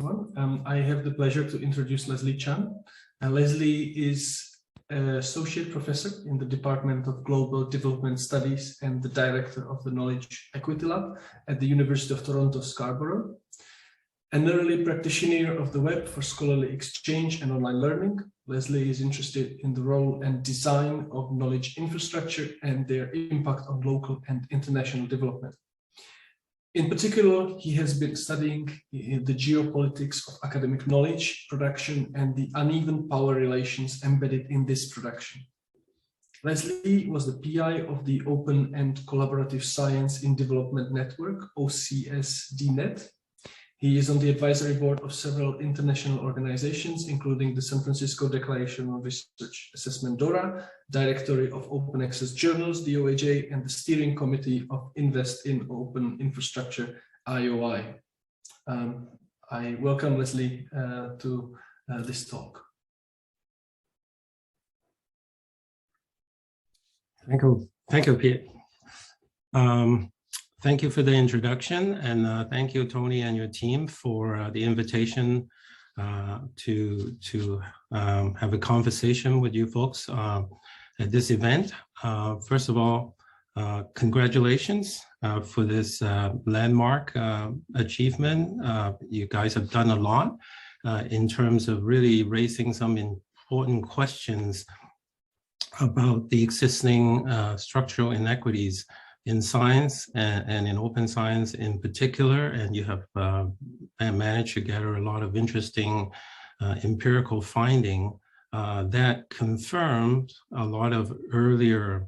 everyone. I have the pleasure to introduce Leslie Chan. Leslie is Associate Professor in the Department of Global Development Studies and the Director of the Knowledge Equity Lab at the University of Toronto, Scarborough. An early practitioner of the web for scholarly exchange and online learning, Leslie is interested in the role and design of knowledge infrastructure and their impact on local and international development. In particular, he has been studying the geopolitics of academic knowledge production and the uneven power relations embedded in this production. Leslie was the PI of the Open and Collaborative Science in Development Network, OCSDNet. He is on the advisory board of several international organizations, including the San Francisco Declaration on Research Assessment DORA, Directory of Open Access Journals, DOAJ, and the Steering Committee of Invest in Open Infrastructure, IOI. I welcome Leslie to this talk. Thank you, Pete. Thank you for the introduction, and thank you, Tony, and your team for the invitation to have a conversation with you folks at this event. First of all, congratulations for this landmark achievement. You guys have done a lot in terms of really raising some important questions about the existing structural inequities in science and in open science in particular, and you have managed to gather a lot of interesting empirical finding that confirmed a lot of earlier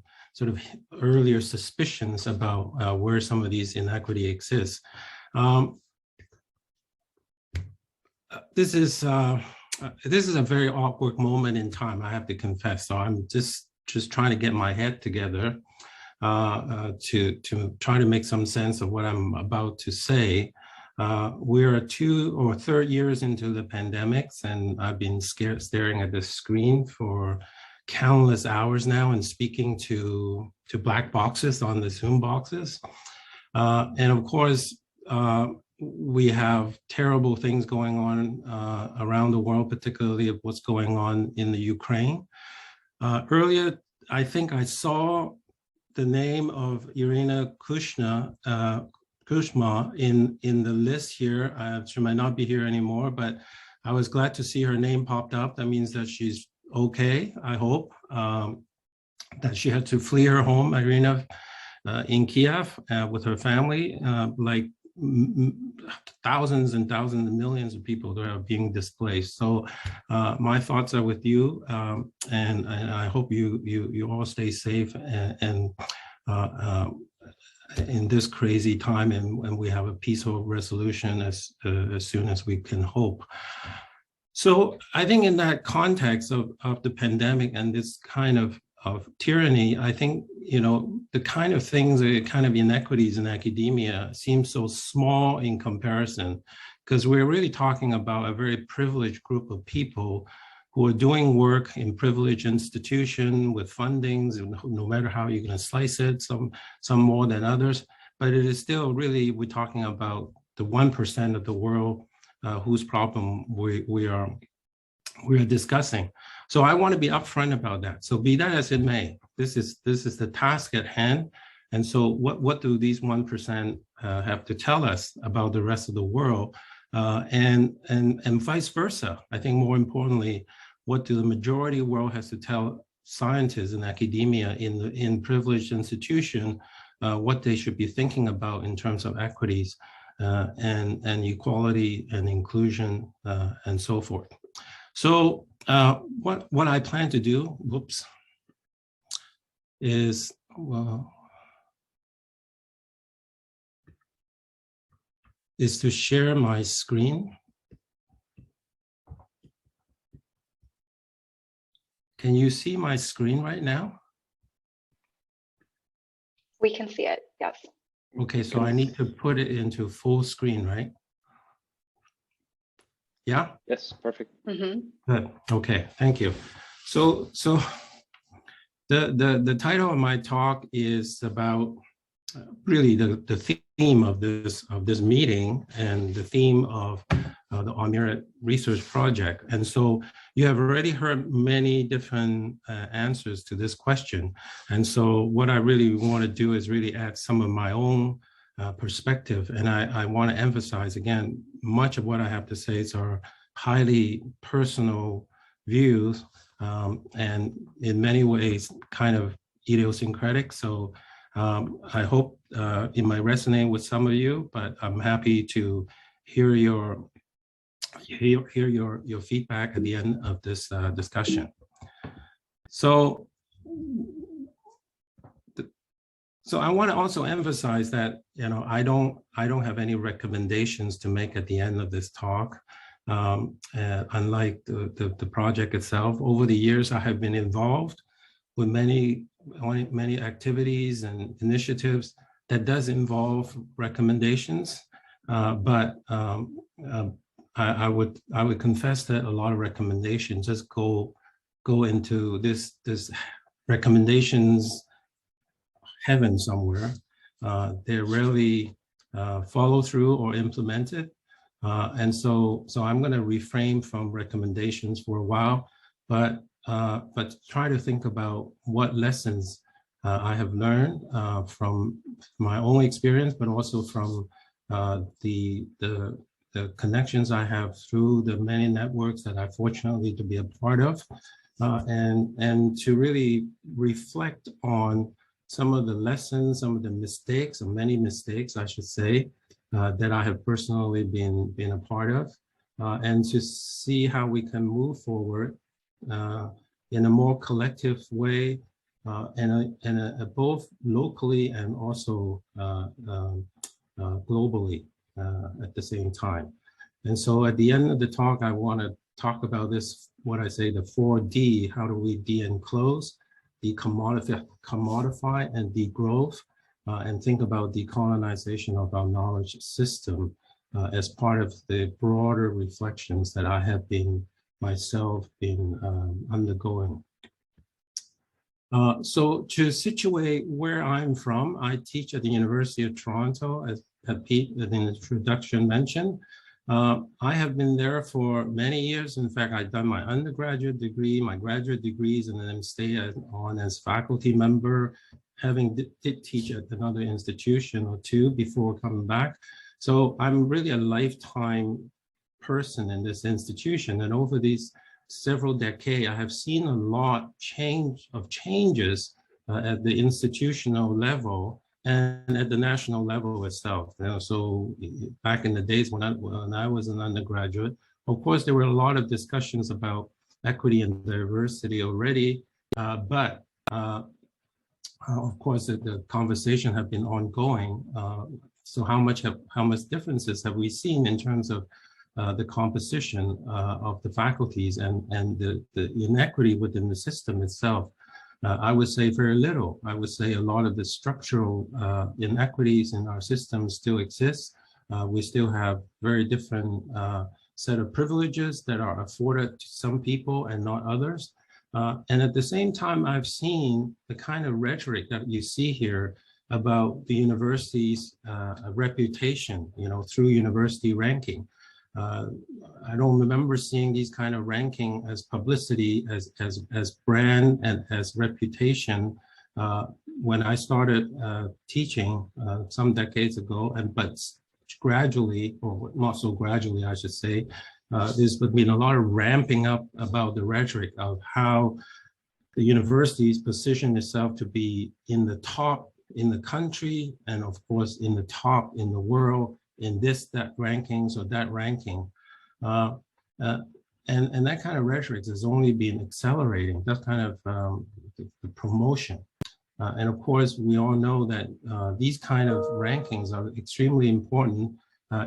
suspicions about where some of these inequity exists. This is a very awkward moment in time, I have to confess. So I'm just trying to get my head together to try to make some sense of what I'm about to say. We're 2 or 3 years into the pandemics, and I've been staring at the screen for countless hours now and speaking to black boxes on the Zoom boxes. And of course, we have terrible things going on around the world, particularly of what's going on in the Ukraine. Earlier, I think I saw the name of Irina Kushma in the list here. She might not be here anymore, but I was glad to see her name popped up. That means that she's okay, I hope, that she had to flee her home, Irina, in Kiev with her family, like thousands and thousands and millions of people that are being displaced. So my thoughts are with you, and I hope you all stay safe and in this crazy time, and we have a peaceful resolution as soon as we can hope. So I think in that context of the pandemic and this kind of tyranny, I think, you know, the kind of things, the kind of inequities in academia seem so small in comparison, because we're really talking about a very privileged group of people who are doing work in privileged institutions with fundings, and no matter how you're going to slice it, some more than others, but it is still really, we're talking about the 1% of the world whose problem we are discussing. So I want to be upfront about that. So be that as it may, this is the task at hand. And so what do these 1% have to tell us about the rest of the world, and vice versa? I think more importantly, what do the majority of the world has to tell scientists in academia in privileged institution, what they should be thinking about in terms of equities and equality and inclusion and so forth. So what I plan to do, whoops, is, well, is to share my screen. Can you see my screen right now? We can see it, yes. Okay, so I need to put it into full screen, right? Yeah? Yes, perfect. Mm-hmm. Good. Okay, thank you. So the title of my talk is about really the theme of this meeting, and the theme of the On-MERRIT research project. And so you have already heard many different answers to this question. And so what I really want to do is really add some of my own perspective. And I want to emphasize, again, much of what I have to say are highly personal views, and in many ways kind of idiosyncratic. So I hope it might resonate with some of you, but I'm happy to hear your feedback at the end of this discussion. So I want to also emphasize that, you know, I don't have any recommendations to make at the end of this talk. Unlike the project itself, over the years I have been involved with many activities and initiatives that does involve recommendations, but I would confess that a lot of recommendations just go into this recommendations heaven somewhere. They're rarely follow through or implemented. And so I'm going to refrain from recommendations for a while, but try to think about what lessons I have learned from my own experience, but also from the connections I have through the many networks that I fortunately to be a part of, and to really reflect on some of the lessons, some of the mistakes, or many mistakes, I should say, that I have personally been a part of, and to see how we can move forward in a more collective way, and both locally and also globally at the same time. And so at the end of the talk, I want to talk about this, what I say, the 4D, how do we de-enclose, decommodify, and degrowth, and think about decolonization of our knowledge system as part of the broader reflections that I have been myself undergoing. So to situate where I'm from, I teach at the University of Toronto, as Pete in the introduction mentioned. I have been there for many years. In fact, I've done my undergraduate degree, my graduate degrees, and then stayed on as faculty member, having did teach at another institution or two before coming back. So I'm really a lifetime person in this institution. And over these several decades, I have seen a lot of changes at the institutional level and at the national level itself. You know, so back in the days when I was an undergraduate, of course, there were a lot of discussions about equity and diversity already, but of course, the conversation have been ongoing. So how much differences have we seen in terms of the composition of the faculties and the inequity within the system itself? I would say very little. I would say a lot of the structural inequities in our system still exist. We still have very different set of privileges that are afforded to some people and not others. And at the same time, I've seen the kind of rhetoric that you see here about the university's reputation, you know, through university ranking. I don't remember seeing these kind of ranking as publicity, as brand and as reputation when I started teaching some decades ago. But gradually, or not so gradually, I should say, there's been a lot of ramping up about the rhetoric of how the university's positioned itself to be in the top in the country, and of course in the top in the world, in that rankings or that ranking. And that kind of rhetoric has only been accelerating, that kind of the promotion. And of course, we all know that these kind of rankings are extremely important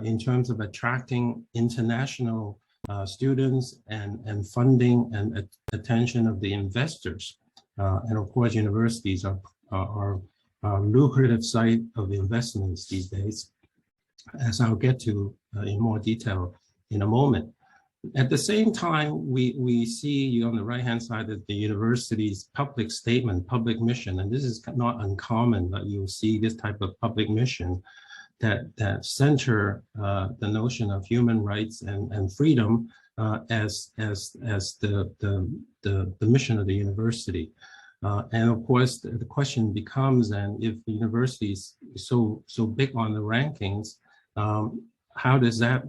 in terms of attracting international students and funding and attention of the investors. And of course, universities are a lucrative site of investments these days, as I'll get to in more detail in a moment. At the same time, we see on the right-hand side that the university's public statement, public mission, and this is not uncommon that you'll see this type of public mission, that center the notion of human rights and freedom as the mission of the university. And of course, the question becomes, and if the university is so big on the rankings, how does that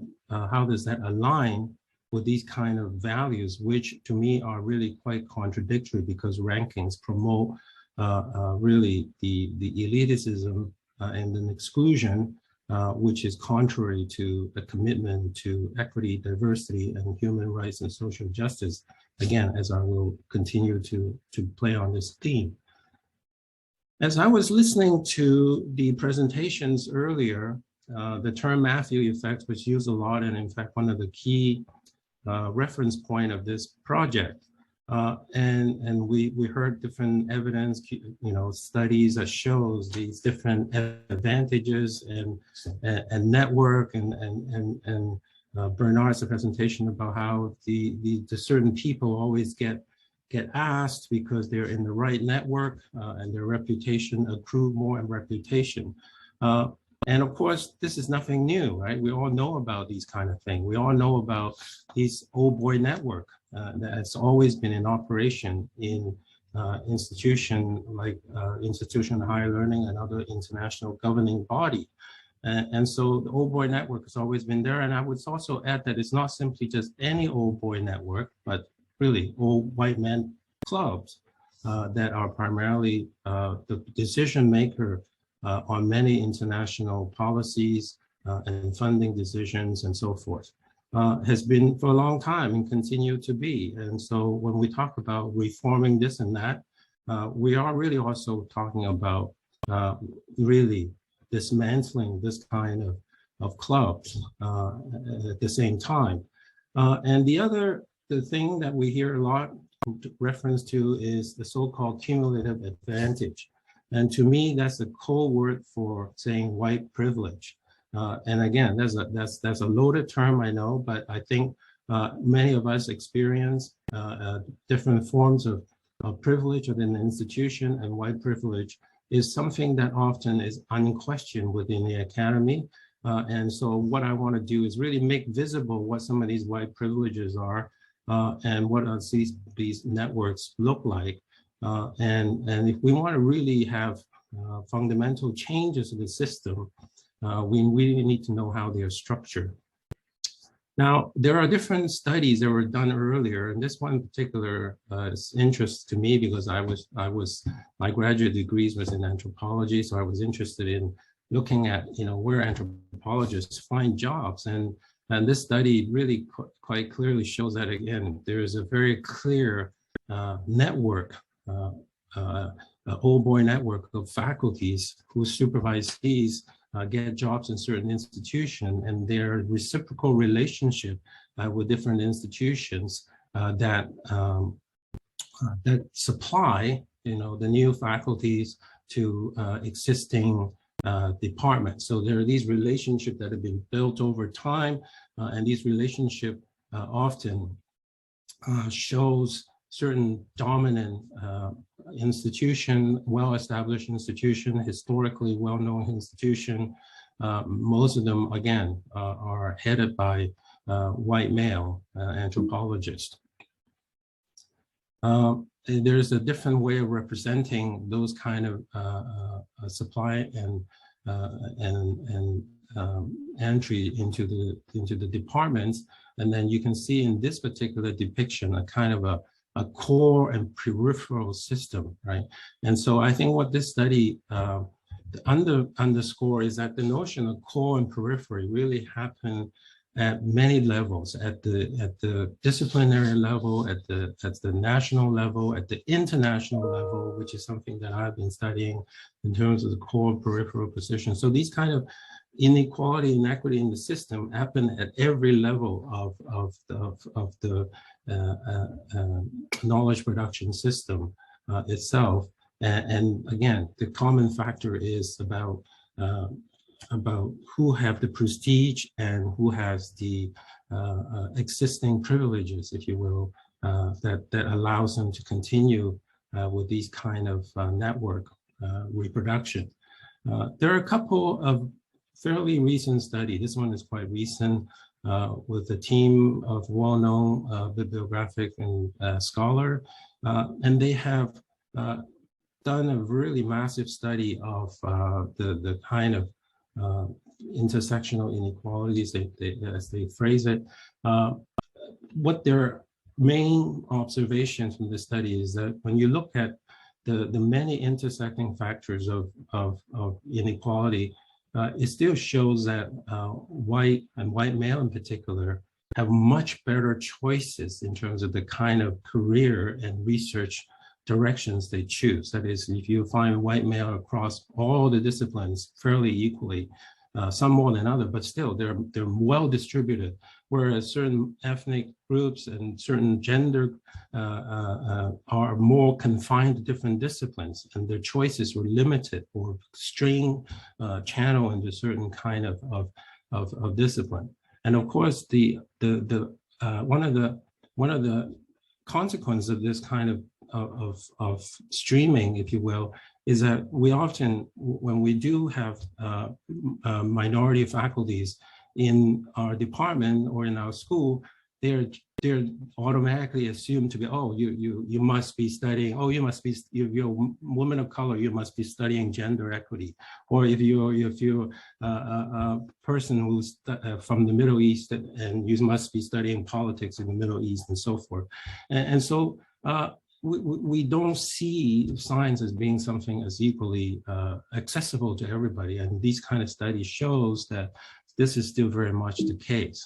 align with these kind of values, which to me are really quite contradictory, because rankings promote really the elitism and an exclusion, which is contrary to the commitment to equity, diversity, and human rights and social justice. Again, as I will continue to play on this theme. As I was listening to the presentations earlier, the term Matthew effect was used a lot, and in fact, one of the key reference point of this project. And we heard different evidence, studies that shows these different advantages and network and Bernard's presentation about how the certain people always get asked because they're in the right network and their reputation accrue more and reputation. And of course, this is nothing new, right? We all know about these kind of things. We all know about these old boy network that's always been in operation in institution like Institution of Higher Learning and other international governing body. And so the old boy network has always been there. And I would also add that it's not simply just any old boy network, but really old white men clubs that are primarily the decision maker on many international policies and funding decisions and so forth, has been for a long time and continue to be. And so when we talk about reforming this and that, we are really also talking about really dismantling this kind of clubs at the same time. And the thing that we hear a lot reference to is the so-called cumulative advantage. And to me, that's a code word for saying white privilege. And again, that's a loaded term, I know, but I think many of us experience different forms of privilege within the institution, and white privilege is something that often is unquestioned within the academy. And so what I want to do is really make visible what some of these white privileges are and what these networks look like. And if we want to really have fundamental changes to the system, we really need to know how they are structured. Now, there are different studies that were done earlier, and this one in particular is interest to me because my graduate degrees was in anthropology, so I was interested in looking at where anthropologists find jobs, and this study really quite clearly shows that again there is a very clear network. Old boy network of faculties whose supervisees get jobs in certain institutions, and their reciprocal relationship with different institutions that supply the new faculties to existing departments. So there are these relationships that have been built over time, and these relationships often shows certain dominant institution, well-established institution, historically well-known institution. Most of them, again, are headed by white male anthropologists. There's a different way of representing those kind of supply and entry into the departments, and then you can see in this particular depiction a kind of a core and peripheral system, right? And so I think what this study underscore is that the notion of core and periphery really happen at many levels, at the disciplinary level, at the national level, at the international level, which is something that I've been studying in terms of the core peripheral position. So these kind of inequality and inequity in the system happen at every level of the knowledge production system itself. And again, the common factor is about who have the prestige and who has the existing privileges, if you will, that allows them to continue with these kind of network reproduction. There are a couple of fairly recent study. This one is quite recent, with a team of well-known bibliographic and scholar, and they have done a really massive study of the kind of intersectional inequalities, as they phrase it. What their main observations from the study is that when you look at the many intersecting factors of inequality, it still shows that white male in particular have much better choices in terms of the kind of career and research directions they choose. That is, if you find white male across all the disciplines fairly equally, some more than others, but still they're well distributed, whereas certain ethnic groups and certain gender are more confined to different disciplines, and their choices were limited or string channel into certain kind of discipline. And of course, one of the consequences of this kind of streaming, if you will, is that we often, when we do have minority faculties in our department or in our school, they're automatically assumed to be, oh, you must be studying, oh, you're a woman of color, you must be studying gender equity, or if you're a person who's from the Middle East, and you must be studying politics in the Middle East, and so forth, and so we don't see science as being something as equally accessible to everybody, and these kind of studies shows that this is still very much the case.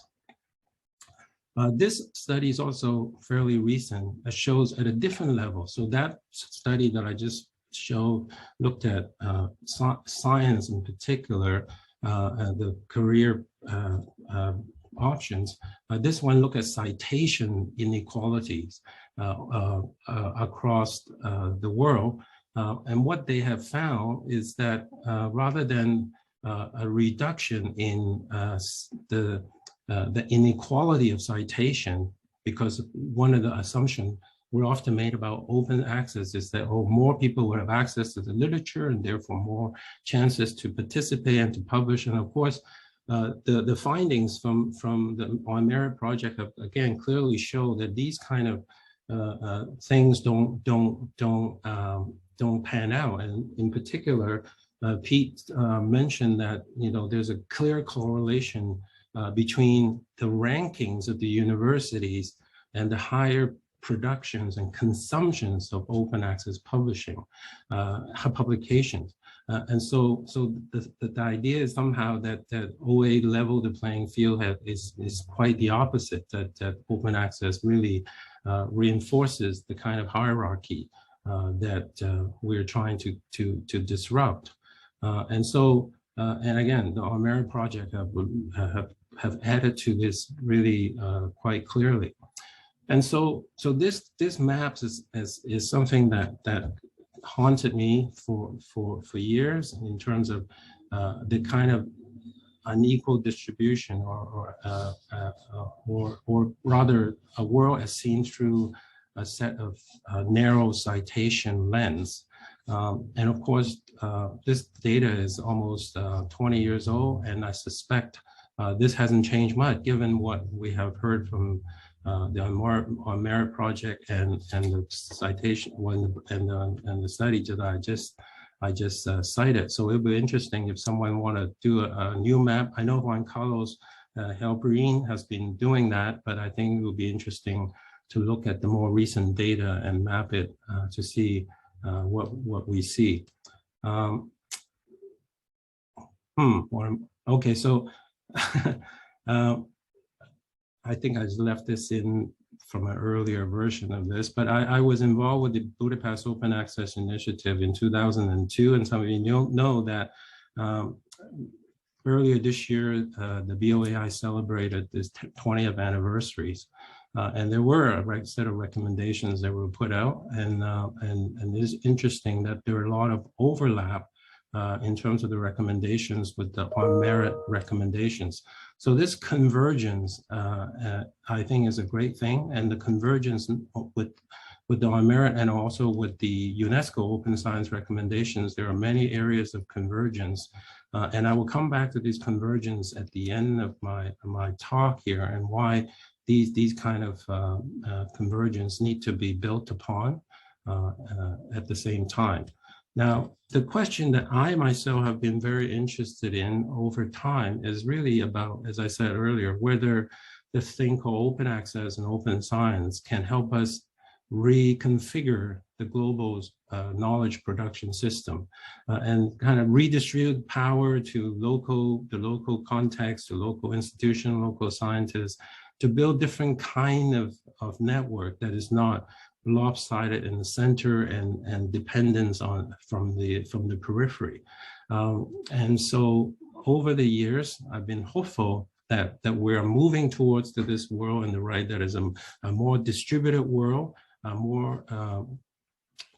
This study is also fairly recent, shows at a different level. So that study that I just showed looked at science in particular, the career options. This one looked at citation inequalities across the world. And what they have found is that rather than a reduction in the inequality of citation, because one of the assumptions we're often made about open access is that, oh, more people will have access to the literature and therefore more chances to participate and to publish. And of course, the findings from the ON-MERRIT project have, again, clearly show that these kind of things don't pan out. And in particular, Pete mentioned that, you know, there's a clear correlation between the rankings of the universities and the higher productions and consumptions of open access publishing publications. And so the idea is somehow that OA level the playing field is quite the opposite, that open access really reinforces the kind of hierarchy that we're trying to disrupt. And so, and again, the ON-MERRIT project have added to this really quite clearly. And so this maps is something that haunted me for years in terms of the kind of unequal distribution, or rather a world as seen through a set of narrow citation lens. And of course, this data is almost 20 years old, and I suspect this hasn't changed much, given what we have heard from the ON-MERRIT project and the citation and the study that I just cited. So it would be interesting if someone want to do a new map. I know Juan Carlos Helbrin has been doing that, but I think it would be interesting to look at the more recent data and map it to see what we see. Okay, so I think I just left this in from an earlier version of this, but I was involved with the Budapest Open Access Initiative in 2002, and some of you know that earlier this year, the BOAI celebrated this 20th anniversaries. And there were a set of recommendations that were put out, and it is interesting that there are a lot of overlap in terms of the recommendations with the ON-MERRIT recommendations. So this convergence, I think, is a great thing, and the convergence with with the ON-MERRIT and also with the UNESCO Open Science recommendations, there are many areas of convergence. And I will come back to this convergence at the end of my talk here, and why these kind of convergence need to be built upon at the same time. Now, the question that I myself have been very interested in over time is really about, as I said earlier, whether this thing called open access and open science can help us reconfigure the global knowledge production system and kind of redistribute power to the local context, to local institution, local scientists, to build different kind of network that is not lopsided in the center and dependence from the periphery. And so over the years, I've been hopeful that we're moving towards this world in the right, that is a more distributed world, a more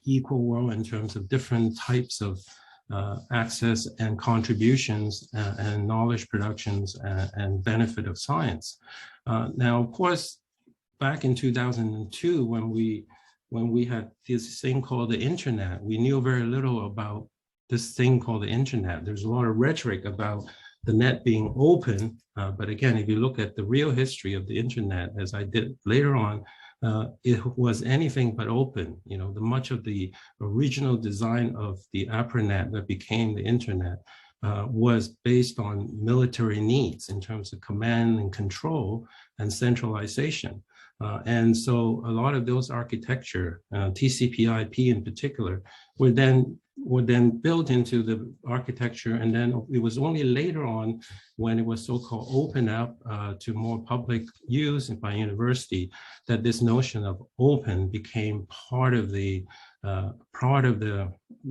equal world in terms of different types of access and contributions and knowledge productions and benefit of science. Now, of course, back in 2002, when we had this thing called the internet, we knew very little about this thing called the internet. There's a lot of rhetoric about the net being open, but again, if you look at the real history of the internet, as I did later on, it was anything but open. You know, much of the original design of the APRINET that became the internet was based on military needs in terms of command and control and centralization. And so a lot of those architecture, TCP/IP in particular, were then built into the architecture. And then it was only later on, when it was so-called open up to more public use by university, that this notion of open became part of the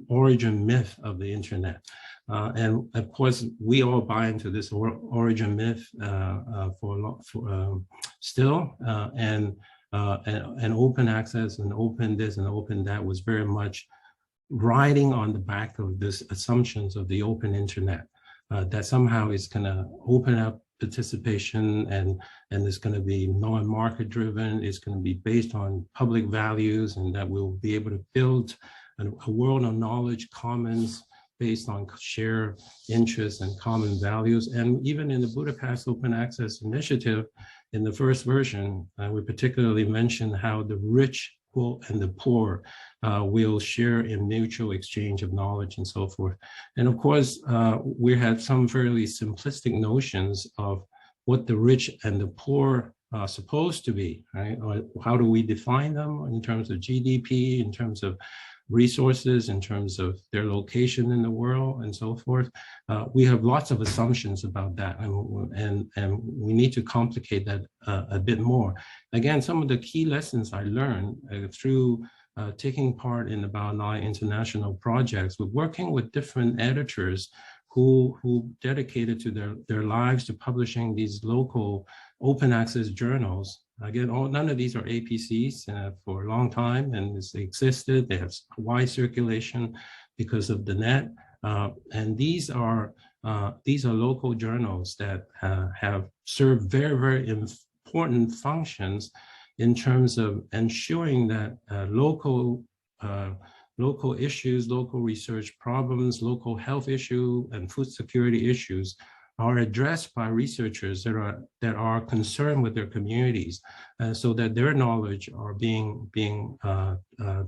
origin myth of the internet. And of course, we all buy into this origin myth still, and open access and open this and open that was very much riding on the back of this assumptions of the open internet, that somehow it's going to open up participation and it's going to be non-market driven, it's going to be based on public values, and that we'll be able to build a world of knowledge commons based on shared interests and common values. And even in the Budapest Open Access Initiative, in the first version, we particularly mentioned how the rich and the poor will share in mutual exchange of knowledge and so forth. And of course, we had some fairly simplistic notions of what the rich and the poor are supposed to be, right? Or how do we define them in terms of GDP, in terms of resources, in terms of their location in the world and so forth. We have lots of assumptions about that, and we need to complicate that a bit more. Again, some of the key lessons I learned through taking part in about 9 international projects, with working with different editors who dedicated to their lives to publishing these local open access journals. Again, none of these are APCs for a long time, and it's existed. They have wide circulation because of the net, and these are local journals that have served very, very important functions in terms of ensuring that local issues, local research problems, local health issue, and food security issues are addressed by researchers that are concerned with their communities, so that their knowledge are being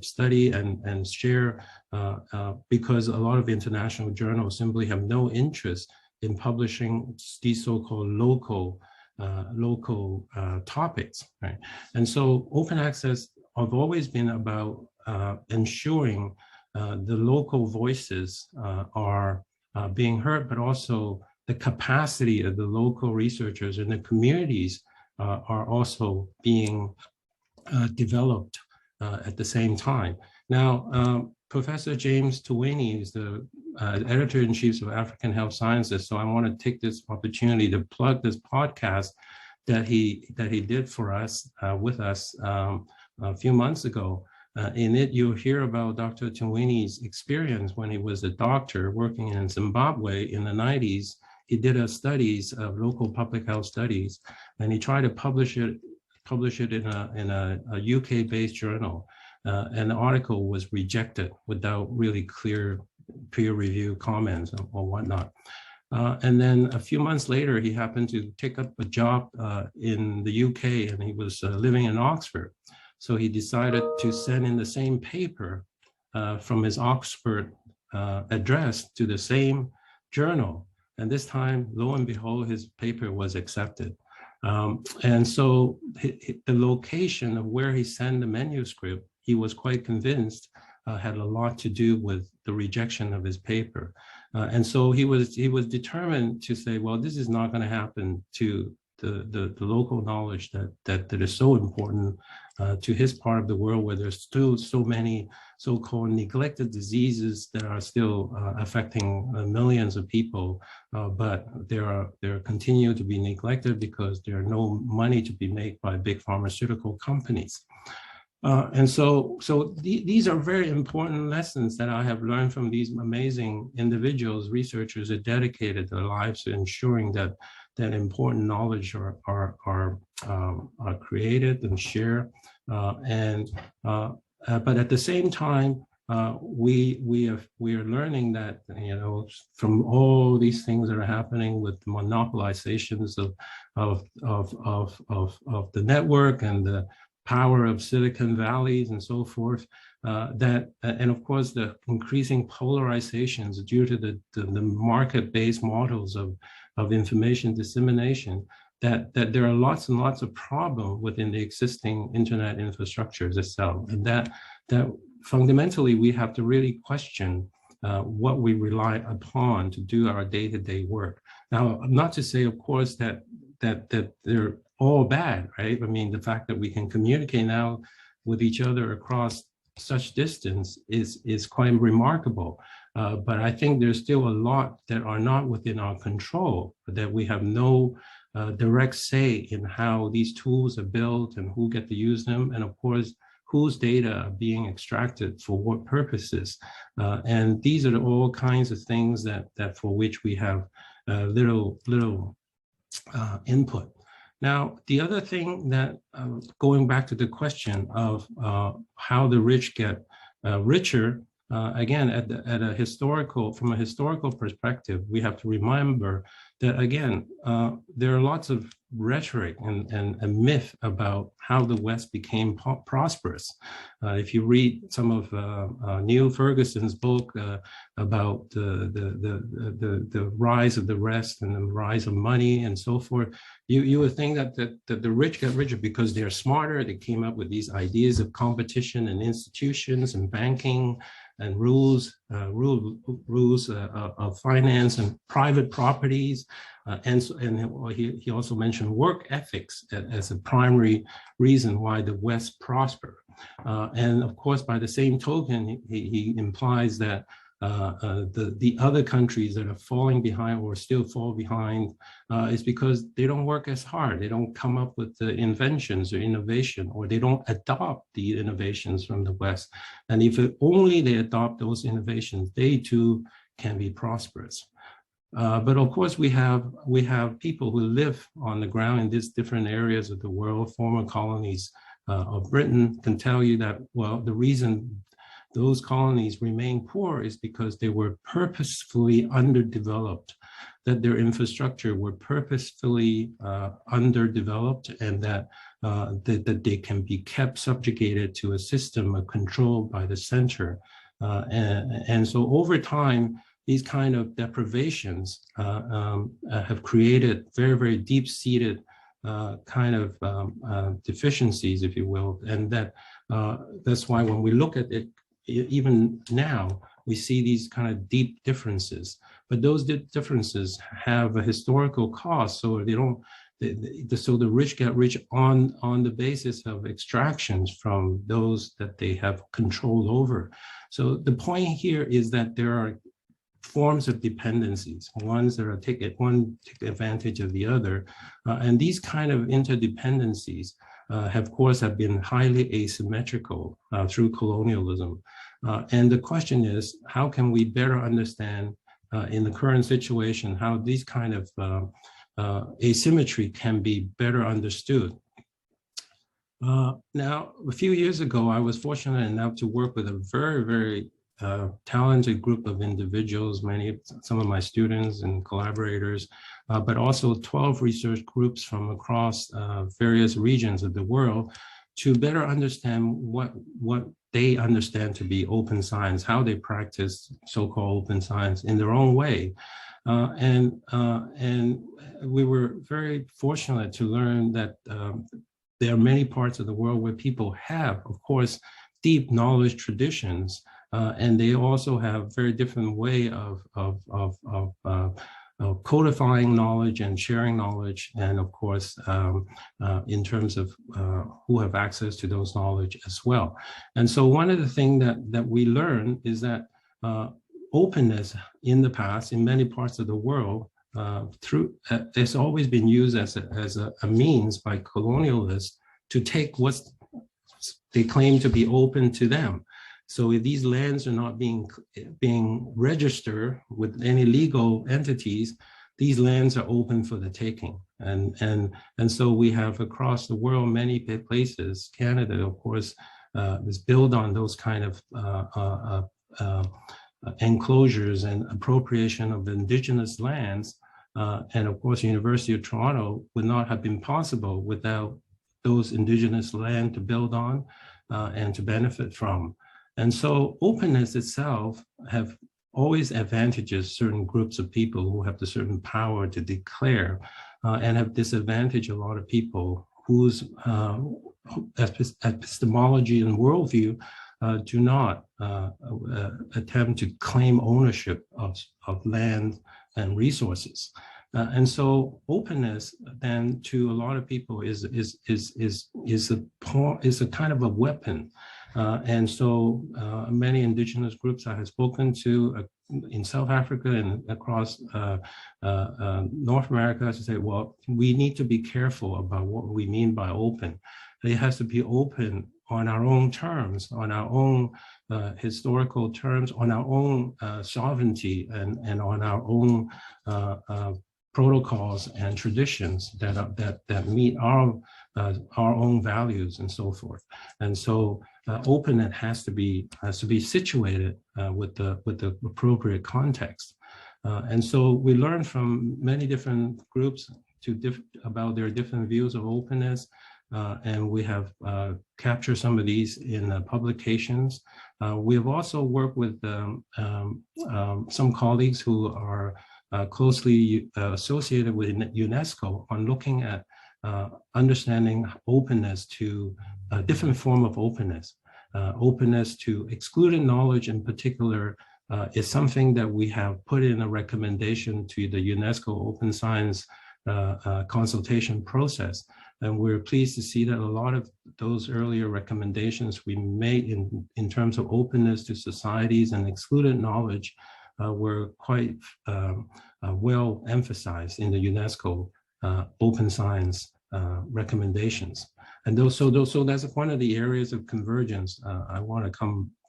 studied and shared, because a lot of international journals simply have no interest in publishing these so-called local topics, right? And so open access have always been about ensuring the local voices are being heard, but also the capacity of the local researchers and the communities are also being developed at the same time. Now, Professor James Tuweny is the editor-in-chief of African Health Sciences, so I want to take this opportunity to plug this podcast that he did for us with us a few months ago. In it, you'll hear about Dr. Tuweny's experience when he was a doctor working in Zimbabwe in the 90s. He did studies of local public health studies, and he tried to publish it in a UK-based journal. and the article was rejected without really clear peer review comments or whatnot. And then a few months later, he happened to take up a job in the UK, and he was living in Oxford. So he decided to send in the same paper from his Oxford address to the same journal. And this time, lo and behold, his paper was accepted. And so the location of where he sent the manuscript, he was quite convinced had a lot to do with the rejection of his paper. And so he was determined to say, well, this is not going to happen to the local knowledge that is so important to his part of the world, where there's still so many so-called neglected diseases that are still affecting millions of people, but they're continue to be neglected because there are no money to be made by big pharmaceutical companies. And so these are very important lessons that I have learned from these amazing individuals, researchers that dedicated their lives to ensuring that important knowledge are created and shared. But at the same time, we are learning that, you know, from all these things that are happening with the monopolizations of the network and the power of Silicon Valleys and so forth, and of course the increasing polarizations due to the market-based models of information dissemination, that there are lots and lots of problems within the existing internet infrastructures itself, and that fundamentally we have to really question what we rely upon to do our day-to-day work. Now, not to say, of course, that they're all bad, right? I mean, the fact that we can communicate now with each other across such distance is quite remarkable. But I think there's still a lot that are not within our control, that we have no direct say in how these tools are built and who get to use them, and of course, whose data are being extracted for what purposes. And these are all kinds of things that for which we have little input. Now, the other thing that, going back to the question of how the rich get richer, again, from a historical perspective, we have to remember that, again, there are lots of rhetoric and a myth about how the West became prosperous. If you read some of Neil Ferguson's book about the rise of the West and the rise of money and so forth, you would think that the rich get richer because they're smarter. They came up with these ideas of competition and institutions and banking and rules of finance and private properties, and he also mentioned work ethics as a primary reason why the West prosper. And of course, by the same token, he implies that the other countries that are falling behind or still fall behind is because they don't work as hard. They don't come up with the inventions or innovation, or they don't adopt the innovations from the West. And if only they adopt those innovations, they too can be prosperous. But of course, we have people who live on the ground in these different areas of the world. Former colonies of Britain can tell you that, well, the reason those colonies remain poor is because they were purposefully underdeveloped, that their infrastructure were purposefully underdeveloped, and that they can be kept subjugated to a system of control by the center. And so over time, these kind of deprivations have created very, very deep-seated kind of deficiencies, if you will. And that's why when we look at it, even now, we see these kind of deep differences, but those differences have a historical cost. So so the rich get rich on the basis of extractions from those that they have control over. So the point here is that there are forms of dependencies, ones that are take advantage of the other, and these kind of interdependencies have been highly asymmetrical through colonialism. And the question is, how can we better understand in the current situation how these kind of asymmetry can be better understood? Now, a few years ago, I was fortunate enough to work with a very, very talented group of individuals, some of my students and collaborators, but also 12 research groups from across various regions of the world to better understand what they understand to be open science, how they practice so-called open science in their own way. And we were very fortunate to learn that there are many parts of the world where people have, of course, deep knowledge traditions, and they also have very different way of codifying knowledge and sharing knowledge, and of course, in terms of who have access to those knowledge as well. And so one of the things that we learn is that openness in the past, in many parts of the world, it's always been used as a means by colonialists to take what they claim to be open to them. So if these lands are not being registered with any legal entities, these lands are open for the taking. And so we have across the world many places. Canada, of course, is built on those kind of enclosures and appropriation of indigenous lands. And of course, University of Toronto would not have been possible without those indigenous land to build on and to benefit from. And so openness itself have always advantages certain groups of people who have the certain power to declare and have disadvantaged a lot of people whose epistemology and worldview do not attempt to claim ownership of land and resources. And so openness then to a lot of people is a kind of a weapon. And so many indigenous groups I have spoken to in South Africa and across North America to say, well, we need to be careful about what we mean by open. It has to be open on our own terms, on our own historical terms, on our own sovereignty, and on our own protocols and traditions that meet our own values and so forth. And so openness has to be situated with the appropriate context. And so we learn from many different groups about their different views of openness. And we have captured some of these in publications. We have also worked with some colleagues who are closely associated with UNESCO on looking at understanding openness to a different form of openness. Openness to excluded knowledge in particular is something that we have put in a recommendation to the UNESCO Open Science consultation process. And we're pleased to see that a lot of those earlier recommendations we made in terms of openness to societies and excluded knowledge were quite well emphasized in the UNESCO open science recommendations. And so that's one of the areas of convergence I want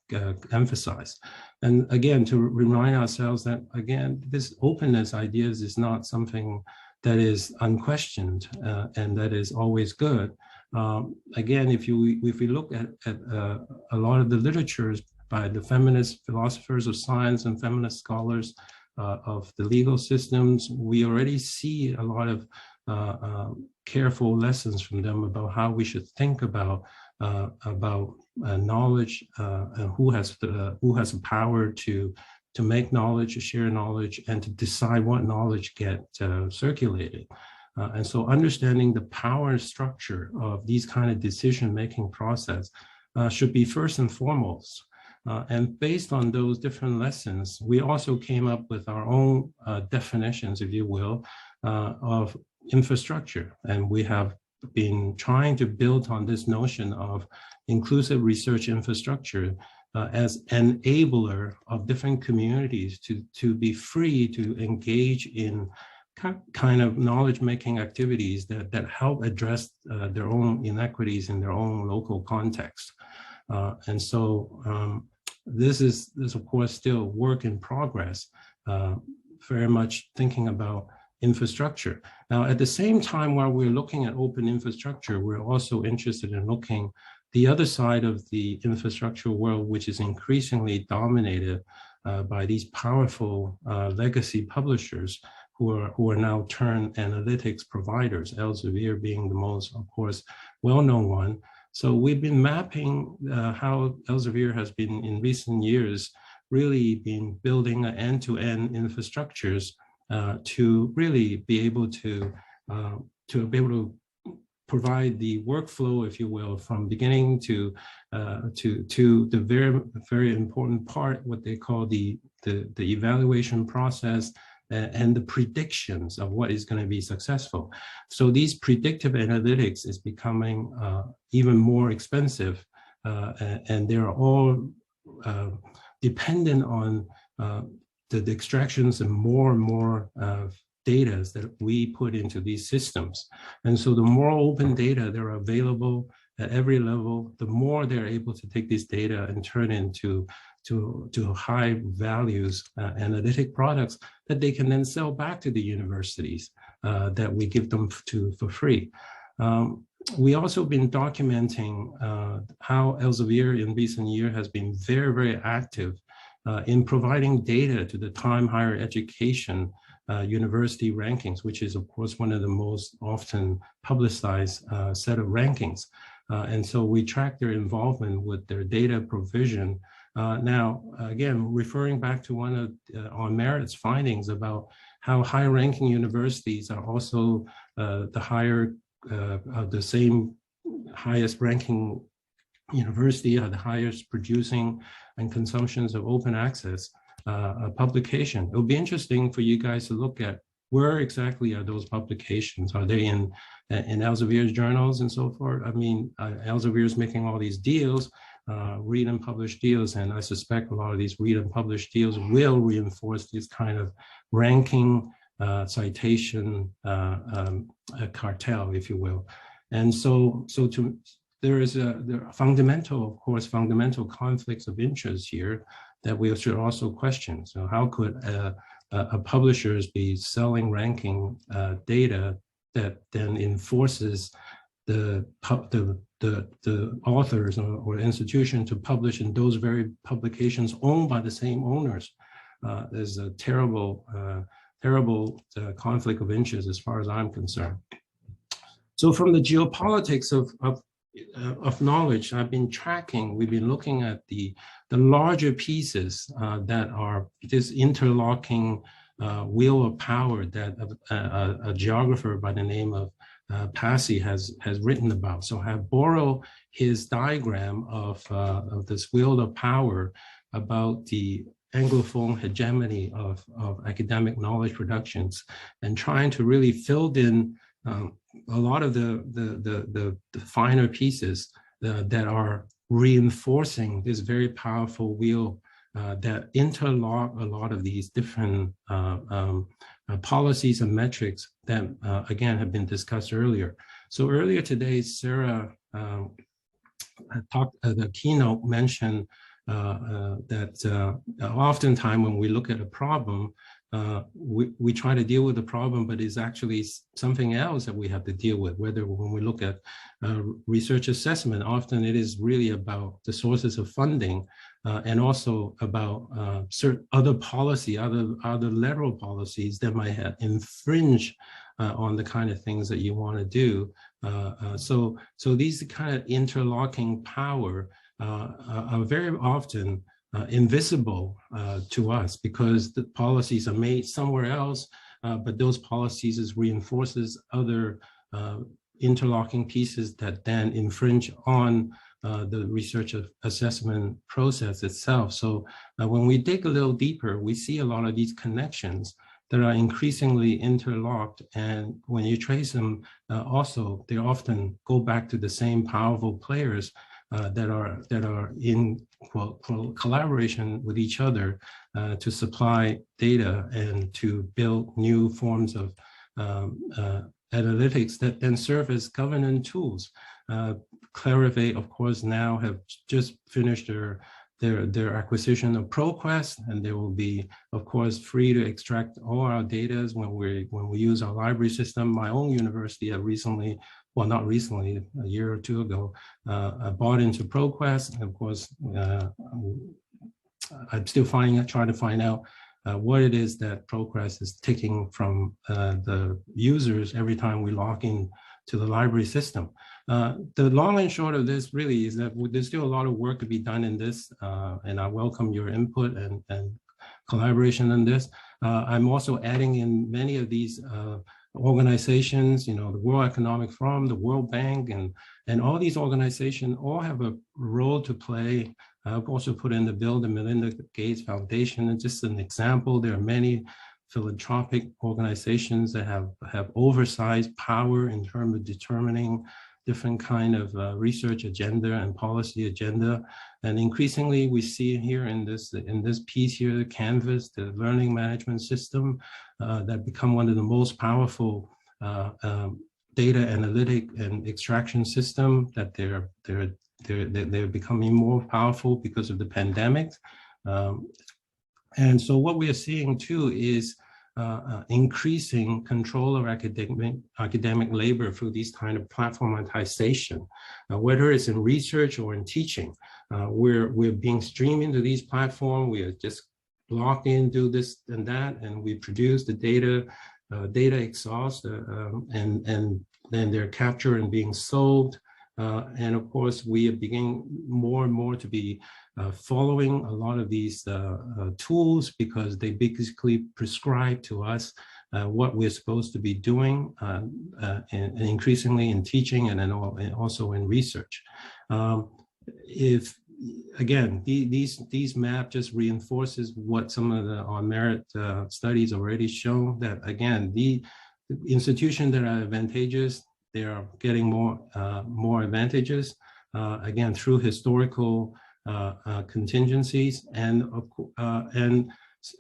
to emphasize. And again, to remind ourselves that, again, this openness ideas is not something that is unquestioned and that is always good. Again, if we look at a lot of the literatures by the feminist philosophers of science and feminist scholars of the legal systems, we already see a lot of careful lessons from them about how we should think about knowledge and who has the power to make knowledge, to share knowledge, and to decide what knowledge get circulated. And so understanding the power structure of these kind of decision-making process should be first and foremost. And based on those different lessons, we also came up with our own definitions, if you will, of infrastructure. And we have been trying to build on this notion of inclusive research infrastructure as enabler of different communities to be free to engage in kind of knowledge-making activities that help address their own inequities in their own local context. And so this is of course still work in progress, very much thinking about infrastructure. Now, at the same time, while we're looking at open infrastructure, we're also interested in looking the other side of the infrastructure world, which is increasingly dominated by these powerful legacy publishers who are now turned analytics providers, Elsevier being the most, of course, well-known one. So we've been mapping how Elsevier has been in recent years really been building end-to-end infrastructures to really be able to provide the workflow, if you will, from beginning to the very important part, what they call the evaluation process and the predictions of what is going to be successful. So these predictive analytics is becoming even more expensive, and they're all dependent on the extractions and more data that we put into these systems. And so the more open data that are available at every level, the more they're able to take this data and turn into high values analytic products that they can then sell back to the universities that we give them for free. We also been documenting how Elsevier in recent years has been very, very active in providing data to the Time Higher Education university rankings, which is of course one of the most often publicized set of rankings. And so we track their involvement with their data provision. Now, again, referring back to one of On-MERRIT's findings about how high-ranking universities are also the same highest-ranking university are the highest producing and consumptions of open access publication. It'll be interesting for you guys to look at where exactly are those publications? Are they in Elsevier's journals and so forth? I mean, Elsevier is making all these deals, read and publish deals, and I suspect a lot of these read and publish deals will reinforce this kind of ranking citation cartel, if you will. And so there are fundamental conflicts of interest here that we should also question. So how could a publishers be selling ranking data that then enforces the authors or institution to publish in those very publications owned by the same owners? There's a terrible conflict of interest as far as I'm concerned. So from the geopolitics of knowledge, I've been tracking, we've been looking at the larger pieces that are this interlocking wheel of power that a geographer by the name of Passy has written about. So I have borrowed his diagram of this wheel of power about the Anglophone hegemony of academic knowledge productions and trying to really fill in a lot of the finer pieces that are reinforcing this very powerful wheel that interlock a lot of these different policies and metrics that, again, have been discussed earlier. So earlier today, Sarah talked, the keynote mentioned that oftentimes when we look at a problem, we try to deal with the problem, but it's actually something else that we have to deal with. Whether when we look at research assessment, often it is really about the sources of funding and also about certain other policy, other lateral policies that might have infringe on the kind of things that you want to do. So these kind of interlocking power are very often invisible to us because the policies are made somewhere else, but those policies reinforces other interlocking pieces that then infringe on the research assessment process itself. So when we dig a little deeper, we see a lot of these connections that are increasingly interlocked. And when you trace them, also, they often go back to the same powerful players that are in collaboration with each other to supply data and to build new forms of analytics that then serve as governance tools. Clarivate, of course, now have just finished their acquisition of ProQuest, and they will be, of course, free to extract all our data when we use our library system. My own university have recently, well, not recently, a year or two ago, bought into ProQuest. And of course, I'm still trying to find out what it is that ProQuest is taking from the users every time we log in to the library system. The long and short of this really is that there's still a lot of work to be done in this, and I welcome your input and collaboration on this. I'm also adding in many of these organizations, the World Economic Forum, the World Bank, and all these organizations all have a role to play. I've also put in the Bill and Melinda Gates Foundation, and just an example, there are many philanthropic organizations that have oversized power in terms of determining different kind of research agenda and policy agenda. And increasingly we see here in this piece here, the Canvas, the learning management system, that become one of the most powerful data analytic and extraction system, that they're becoming more powerful because of the pandemic. And so what we are seeing too is increasing control of academic labor through these kind of platformatization, whether it's in research or in teaching. We're being streamed into these platforms. We are just logged in, do this and that, and we produce the data exhaust, and then they're captured and being sold. And of course, we are beginning more and more to be following a lot of these tools, because they basically prescribe to us what we're supposed to be doing, and increasingly in teaching and then also in research. If again, these maps just reinforces what some of the on-merit studies already show, that again, the institutions that are advantageous, they are getting more advantages, again, through historical contingencies. And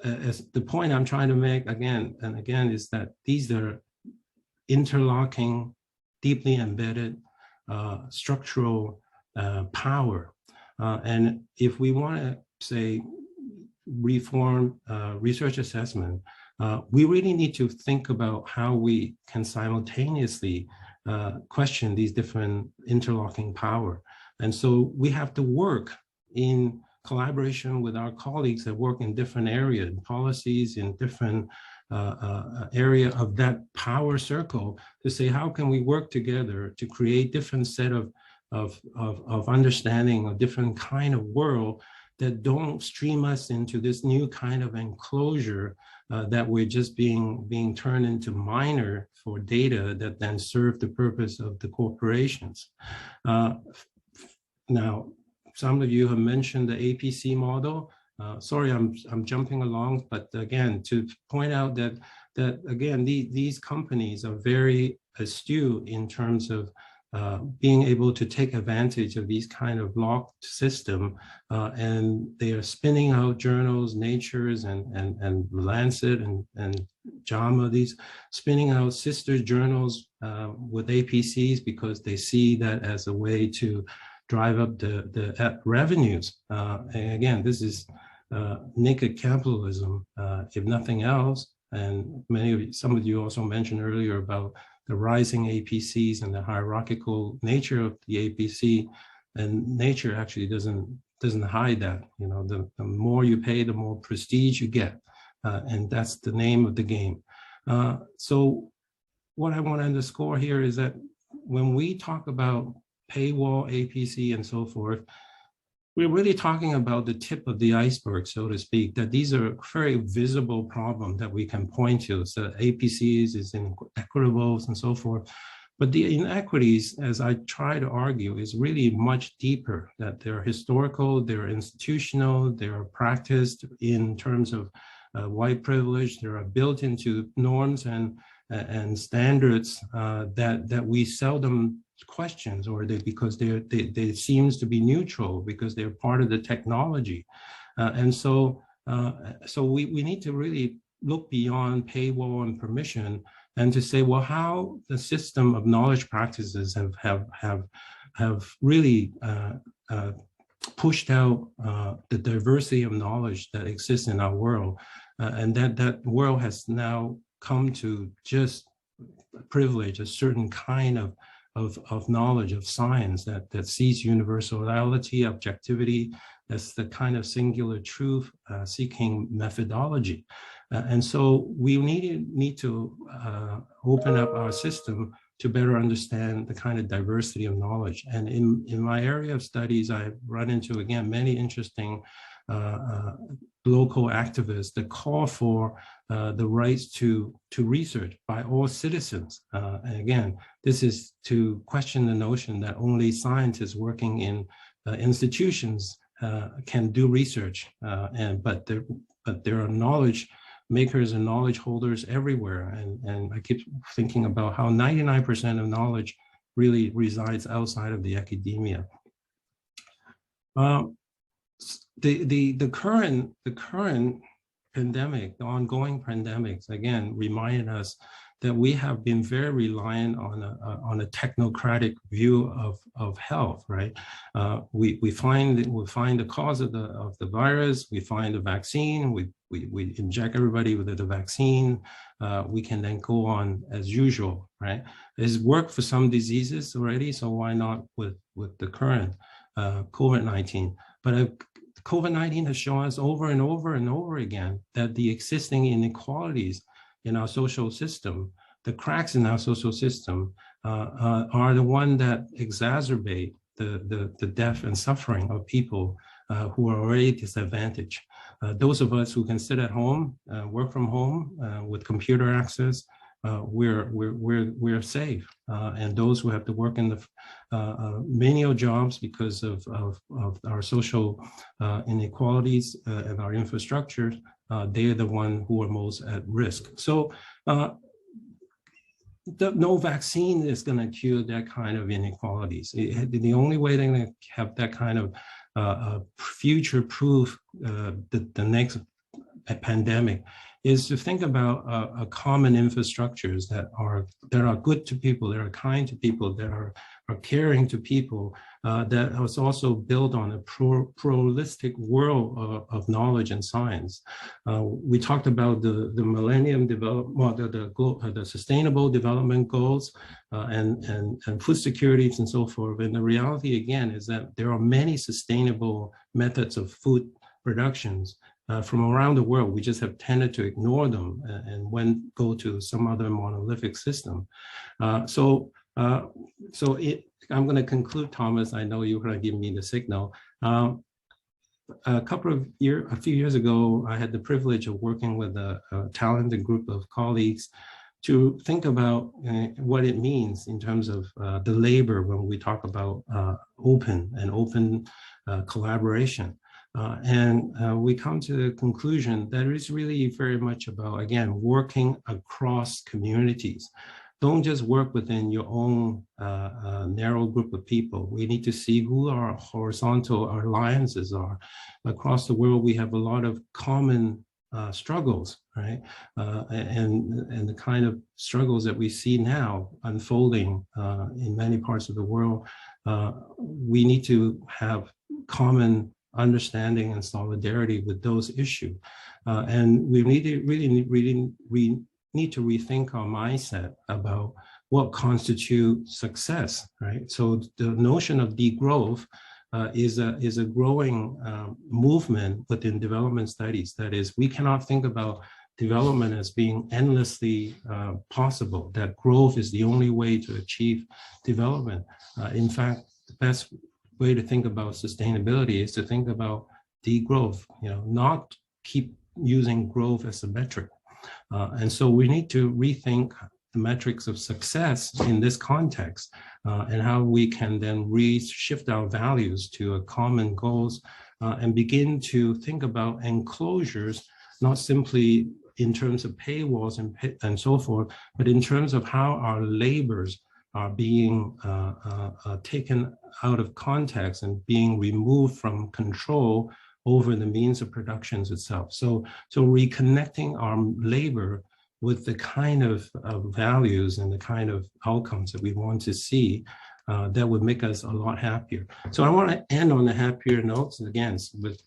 as the point I'm trying to make again and again is that these are interlocking, deeply embedded structural power. And if we want to say reform research assessment, we really need to think about how we can simultaneously question these different interlocking power. And so we have to work in collaboration with our colleagues that work in different areas, policies in different area of that power circle, to say, how can we work together to create different set of understanding a different kind of world that don't stream us into this new kind of enclosure that we're just being turned into miner for data that then serve the purpose of the corporations. Now, some of you have mentioned the APC model. Sorry, I'm jumping along, but again, to point out that again, these companies are very astute in terms of being able to take advantage of these kind of locked system, and they are spinning out journals, Nature's and Lancet and JAMA, these spinning out sister journals with APCs, because they see that as a way to drive up the revenues. And again, this is naked capitalism, if nothing else. And some of you also mentioned earlier about the rising APCs and the hierarchical nature of the APC, and Nature actually doesn't hide that. The more you pay, the more prestige you get, and that's the name of the game. So what I want to underscore here is that when we talk about paywall, APC, and so forth, we're really talking about the tip of the iceberg, so to speak, that these are very visible problems that we can point to. So APCs is inequitables and so forth. But the inequities, as I try to argue, is really much deeper, that they're historical, they're institutional, they're practiced in terms of white privilege, they are built into norms and standards that we seldom questions, or because they seems to be neutral because they're part of the technology, and so we need to really look beyond paywall and permission, and to say, well, how the system of knowledge practices have really pushed out the diversity of knowledge that exists in our world. And that world has now come to just privilege a certain kind of knowledge of science that sees universality, objectivity as the kind of singular truth seeking methodology. And so we need to open up our system to better understand the kind of diversity of knowledge. And in my area of studies, I've run into, again, many interesting local activists that call for the rights to research by all citizens. And again, this is to question the notion that only scientists working in institutions can do research, but there are knowledge makers and knowledge holders everywhere. And I keep thinking about how 99% of knowledge really resides outside of the academia. The current pandemic, the ongoing pandemics, again, reminded us that we have been very reliant on a technocratic view of health, right? We find the cause of the virus, we find the vaccine, we inject everybody with the vaccine, we can then go on as usual, right? It's worked for some diseases already, so why not with the current COVID-19? But COVID-19 has shown us over and over and over again that the existing inequalities in our social system, the cracks in our social system are the one that exacerbate the death and suffering of people who are already disadvantaged. Those of us who can sit at home, work from home with computer access, we're safe. And those who have to work in the menial jobs because of our social inequalities and our infrastructure, they're the ones who are most at risk. So no vaccine is going to cure that kind of inequalities. The only way they're going to have that kind of future-proof the next pandemic is to think about a common infrastructures that are good to people, that are kind to people, that are caring to people, that was also built on a pluralistic world of knowledge and science. We talked about the Millennium Development, the Sustainable Development Goals, and food securities and so forth. And the reality again is that there are many sustainable methods of food productions from around the world. We just have tended to ignore them and go to some other monolithic system. I'm going to conclude, Thomas. I know you're going to give me the signal. A few years ago, I had the privilege of working with a talented group of colleagues to think about what it means in terms of the labor when we talk about open collaboration. We come to the conclusion that it's really very much about, again, working across communities. Don't just work within your own narrow group of people. We need to see who our horizontal alliances are. Across the world, we have a lot of common struggles, right? And the kind of struggles that we see now unfolding in many parts of the world, we need to have common understanding and solidarity with those issues. And we need to really need to rethink our mindset about what constitutes success, right? So the notion of degrowth is a growing movement within development studies. That is, we cannot think about development as being endlessly possible, that growth is the only way to achieve development. In fact, the best way to think about sustainability is to think about degrowth, not keep using growth as a metric. And so we need to rethink the metrics of success in this context and how we can then shift our values to a common goals and begin to think about enclosures, not simply in terms of paywalls and so forth, but in terms of how our labors are being taken out of context and being removed from control over the means of productions itself. So reconnecting our labor with the kind of values and the kind of outcomes that we want to see that would make us a lot happier. So I want to end on the happier notes again with